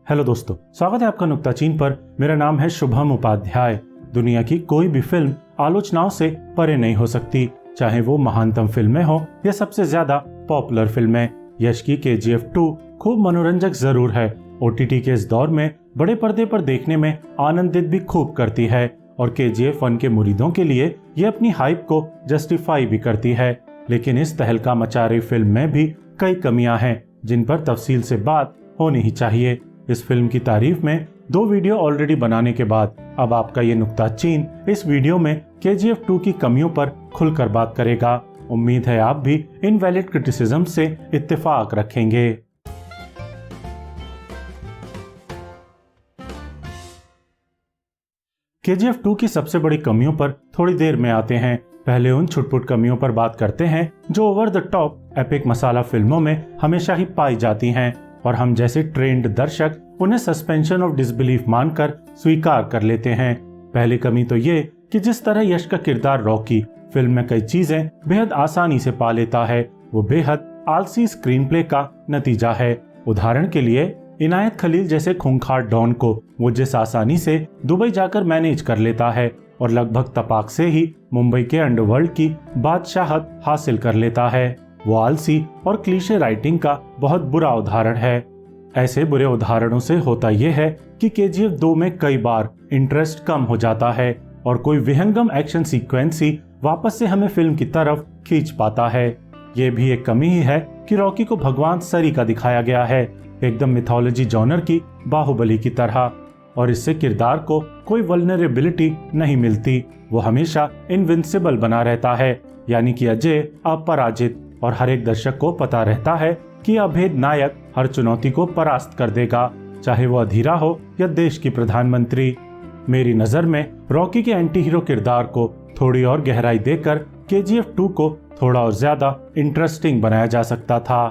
Hello दोस्तों, स्वागत है आपका नुक्ताचीन पर। मेरा नाम है शुभम उपाध्याय। दुनिया की कोई भी फिल्म आलोचनाओं से परे नहीं हो सकती, चाहे वो महानतम फिल्में हो या सबसे ज्यादा पॉपुलर फिल्में। यश की KGF 2 खूब मनोरंजक जरूर है, OTT के इस दौर में बड़े पर्दे पर देखने में आनंदित भी खूब करती है और KGF 1 के मुरीदों के लिए ये अपनी हाइप को जस्टिफाई भी करती है। लेकिन इस तहलका मचा रही फिल्म में भी कई कमियां हैं जिन पर तफसील से बात होनी ही चाहिए। इस फिल्म की तारीफ में 2 वीडियो ऑलरेडी बनाने के बाद अब आपका ये नुक्ताचीन इस वीडियो में KGF 2 की कमियों पर खुलकर बात करेगा। उम्मीद है आप भी इनवैलिड क्रिटिसिज्म से इत्तेफाक रखेंगे। KGF 2 की सबसे बड़ी कमियों पर थोड़ी देर में आते हैं। पहले उन छुटपुट कमियों पर बात करते हैं जो ओवर द टॉप एपिक मसाला फिल्मों में हमेशा ही पाई जाती हैं और हम जैसे ट्रेंड दर्शक उन्हें सस्पेंशन ऑफ डिसबिलीफ मानकर स्वीकार कर लेते हैं। पहली कमी तो ये कि जिस तरह यश का किरदार रॉकी फिल्म में कई चीजें बेहद आसानी से पा लेता है, वो बेहद आलसी स्क्रीन प्ले का नतीजा है। उदाहरण के लिए इनायत खलील जैसे खूंखार डॉन को वो जिस आसानी से दुबई जाकर मैनेज कर लेता है और लगभग तपाक से ही मुंबई के अंडरवर्ल्ड की बादशाहत हासिल कर लेता है, वो आलसी और क्लीशे राइटिंग का बहुत बुरा उदाहरण है। ऐसे बुरे उदाहरणों से होता यह है कि KGF 2 में कई बार इंटरेस्ट कम हो जाता है और कोई विहंगम एक्शन सीक्वेंस ही वापस से हमें फिल्म की तरफ खींच पाता है। ये भी एक कमी ही है कि रॉकी को भगवान सरी का दिखाया गया है, एकदम मिथोलॉजी जॉनर की बाहुबली की तरह, और इससे किरदार को कोई वल्नरेबिलिटी नहीं मिलती। वो हमेशा इनविंसिबल बना रहता है, यानी कि अजय अपराजित, और हर एक दर्शक को पता रहता है कि अभेद नायक हर चुनौती को परास्त कर देगा, चाहे वो अधीरा हो या देश की प्रधानमंत्री। मेरी नजर में रॉकी के एंटी हीरो किरदार को थोड़ी और गहराई देकर KGF 2 को थोड़ा और ज्यादा इंटरेस्टिंग बनाया जा सकता था।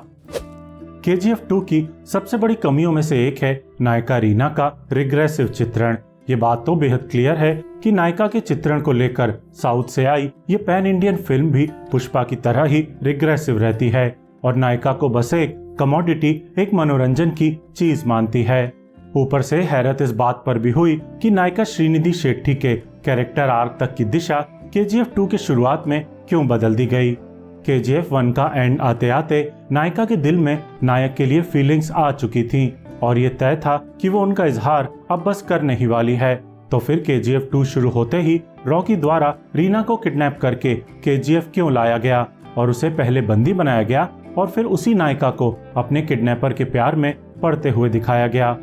KGF 2 की सबसे बड़ी कमियों में से एक है नायिका रीना का रिग्रेसिव चित्रण। ये बात तो बेहद क्लियर है कि नायिका के चित्रण को लेकर साउथ से आई ये पैन इंडियन फिल्म भी पुष्पा की तरह ही रिग्रेसिव रहती है और नायिका को बस एक कमोडिटी, एक मनोरंजन की चीज मानती है। ऊपर से हैरत इस बात पर भी हुई कि नायिका श्रीनिधि शेट्टी के कैरेक्टर आर्क तक की दिशा KGF 2 के शुरुआत में क्यों बदल दी गई। KGF 1 का एंड आते आते नायिका के दिल में नायक के लिए फीलिंग्स आ चुकी थी और ये तय था कि वो उनका इजहार अब बस करने ही वाली है। तो फिर KGF 2 शुरू होते ही रॉकी द्वारा रीना को किडनैप करके KGF क्यों लाया गया और उसे पहले बंदी बनाया गया और फिर उसी नायिका को अपने किडनैपर के प्यार में पड़ते हुए दिखाया गया।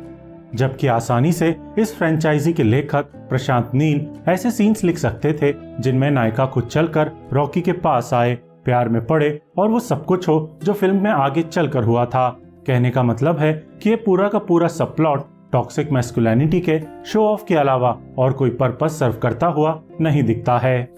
जबकि आसानी से इस फ्रेंचाइजी के लेखक प्रशांत नील ऐसे सीन्स लिख सकते थे जिनमें नायिका खुद चलकर रॉकी के पास आए, प्यार में पड़े और वो सब कुछ हो जो फिल्म में आगे चलकर हुआ था। कहने का मतलब है कि ये पूरा का पूरा सब प्लॉट टॉक्सिक मैस्कुलिनिटी के शो ऑफ के अलावा और कोई पर्पस सर्व करता हुआ नहीं दिखता है।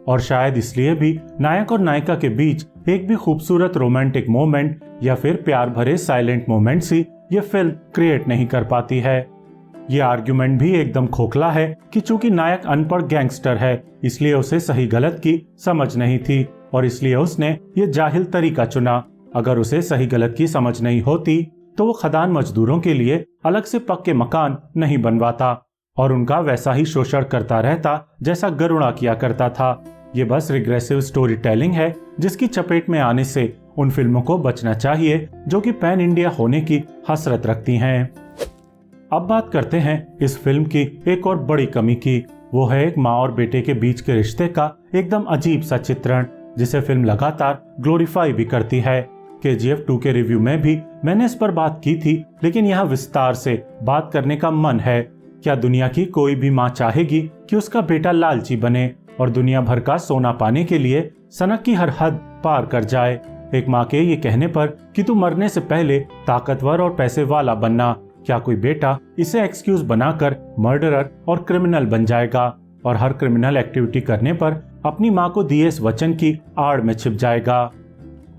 और शायद इसलिए भी नायक और नायिका के बीच एक भी खूबसूरत रोमांटिक मोमेंट या फिर प्यार भरे साइलेंट मोमेंट्स ही ये फिल्म क्रिएट नहीं कर पाती है। ये आर्ग्यूमेंट भी एकदम खोखला है कि चूंकि नायक अनपढ़ गैंगस्टर है इसलिए उसे सही गलत की समझ नहीं थी और इसलिए उसने ये जाहिल तरीका चुना। अगर उसे सही गलत की समझ नहीं होती तो वो खदान मजदूरों के लिए अलग से पक्के मकान नहीं बनवाता और उनका वैसा ही शोषण करता रहता जैसा गरुड़ा किया करता था। ये बस रिग्रेसिव स्टोरी टेलिंग है जिसकी चपेट में आने से उन फिल्मों को बचना चाहिए जो कि पैन इंडिया होने की हसरत रखती हैं। अब बात करते हैं इस फिल्म की एक और बड़ी कमी की। वो है एक माँ और बेटे के बीच के रिश्ते का एकदम अजीब सा चित्रण जिसे फिल्म लगातार ग्लोरीफाई भी करती है। KGF 2 के रिव्यू में भी मैंने इस पर बात की थी, लेकिन यहाँ विस्तार से बात करने का मन है। क्या दुनिया की कोई भी माँ चाहेगी कि उसका बेटा लालची बने और दुनिया भर का सोना पाने के लिए सनक की हर हद पार कर जाए? एक माँ के ये कहने पर कि तू मरने से पहले ताकतवर और पैसे वाला बनना, क्या कोई बेटा इसे एक्सक्यूज बनाकर मर्डरर और क्रिमिनल बन जाएगा और हर क्रिमिनल एक्टिविटी करने पर अपनी माँ को दिए इस वचन की आड़ में छिप जाएगा?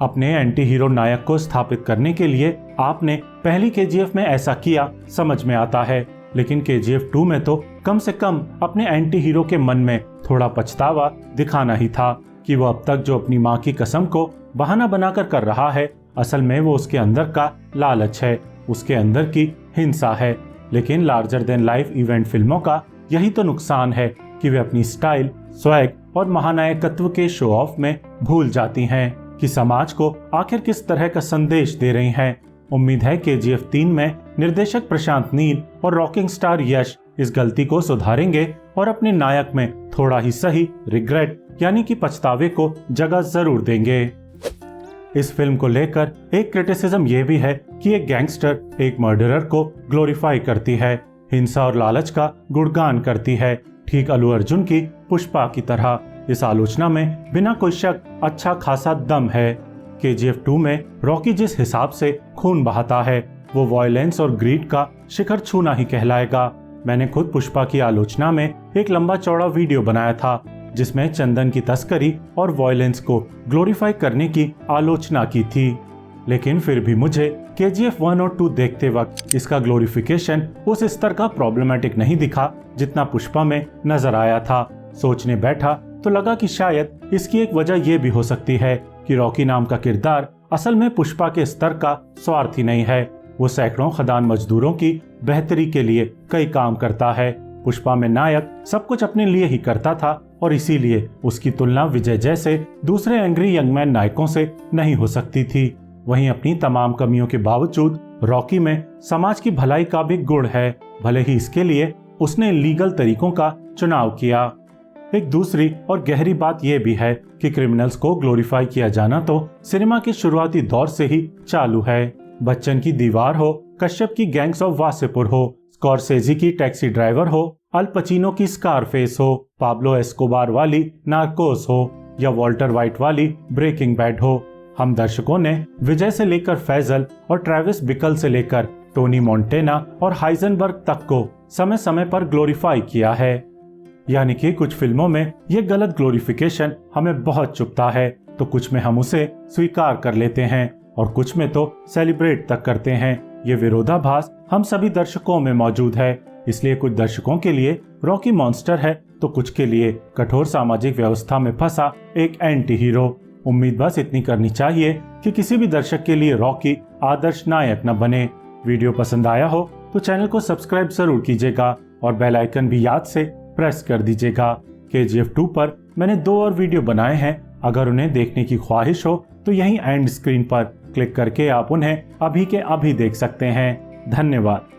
अपने एंटी हीरो नायक को स्थापित करने के लिए आपने पहली KGF में ऐसा किया, समझ में आता है, लेकिन KGF 2 में तो कम से कम अपने एंटी हीरो के मन में थोड़ा पछतावा दिखाना ही था कि वो अब तक जो अपनी माँ की कसम को बहाना बनाकर कर रहा है, असल में वो उसके अंदर का लालच है, उसके अंदर की हिंसा है। लेकिन लार्जर देन लाइफ इवेंट फिल्मों का यही तो नुकसान है कि वे अपनी स्टाइल, स्वैग और महानायकत्व के शो ऑफ में भूल जाती हैं कि समाज को आखिर किस तरह का संदेश दे रही हैं। उम्मीद है KGF 3 में निर्देशक प्रशांत नील और रॉकिंग स्टार यश इस गलती को सुधारेंगे और अपने नायक में थोड़ा ही सही रिग्रेट यानी कि पछतावे को जगह जरूर देंगे। इस फिल्म को लेकर एक क्रिटिसिज्म ये भी है कि एक गैंगस्टर एक मर्डरर को ग्लोरीफाई करती है, हिंसा और लालच का गुणगान करती है, ठीक अल्लू अर्जुन की पुष्पा की तरह। इस आलोचना में बिना कोई शक अच्छा खासा दम है। KGF 2 में रॉकी जिस हिसाब से खून बहाता है वो वॉयलेंस और ग्रीड का शिखर छूना ही कहलाएगा। मैंने खुद पुष्पा की आलोचना में एक लंबा चौड़ा वीडियो बनाया था जिसमें चंदन की तस्करी और वॉयलेंस को ग्लोरीफाई करने की आलोचना की थी, लेकिन फिर भी मुझे KGF 1 और 2 देखते वक्त इसका ग्लोरिफिकेशन उस स्तर का प्रॉब्लमेटिक नहीं दिखा जितना पुष्पा में नजर आया था। सोचने बैठा तो लगा कि शायद इसकी एक वजह यह भी हो सकती है कि रॉकी नाम का किरदार असल में पुष्पा के स्तर का स्वार्थी नहीं है। वो सैकड़ों खदान मजदूरों की बेहतरी के लिए कई काम करता है। पुष्पा में नायक सब कुछ अपने लिए ही करता था और इसीलिए उसकी तुलना विजय जैसे दूसरे एंग्री यंगमैन नायकों से नहीं हो सकती थी। वहीं अपनी तमाम कमियों के बावजूद रॉकी में समाज की भलाई का भी गुण है, भले ही इसके लिए उसने लीगल तरीकों का चुनाव किया। एक दूसरी और गहरी बात यह भी है कि क्रिमिनल्स को ग्लोरीफाई किया जाना तो सिनेमा के शुरुआती दौर से ही चालू है। बच्चन की दीवार हो, कश्यप की गैंग्स ऑफ वासेपुर हो, स्कॉर्सेजी की टैक्सी ड्राइवर हो, अल पचिनो की स्कारफेस हो, पाब्लो एस्कोबार वाली नार्कोस हो या वॉल्टर वाइट वाली ब्रेकिंग बैड हो, हम दर्शकों ने विजय से लेकर फैजल और ट्रेविस बिकल से लेकर टोनी मोंटेना और हाइजनबर्ग तक को समय समय पर ग्लोरीफाई किया है। यानी कि कुछ फिल्मों में ये गलत ग्लोरिफिकेशन हमें बहुत चुभता है तो कुछ में हम उसे स्वीकार कर लेते हैं और कुछ में तो सेलिब्रेट तक करते हैं। ये विरोधाभास हम सभी दर्शकों में मौजूद है, इसलिए कुछ दर्शकों के लिए रॉकी मॉन्स्टर है तो कुछ के लिए कठोर सामाजिक व्यवस्था में फंसा एक एंटी हीरो। उम्मीद बस इतनी करनी चाहिए कि किसी भी दर्शक के लिए रॉकी आदर्श नायक न बने। वीडियो पसंद आया हो तो चैनल को सब्सक्राइब जरूर कीजिएगा और बेल आइकन भी याद से प्रेस कर दीजिएगा। KGF 2 पर मैंने 2 और वीडियो बनाए हैं, अगर उन्हें देखने की ख्वाहिश हो तो यहीं एंड स्क्रीन पर क्लिक करके आप उन्हें अभी के अभी देख सकते हैं। धन्यवाद।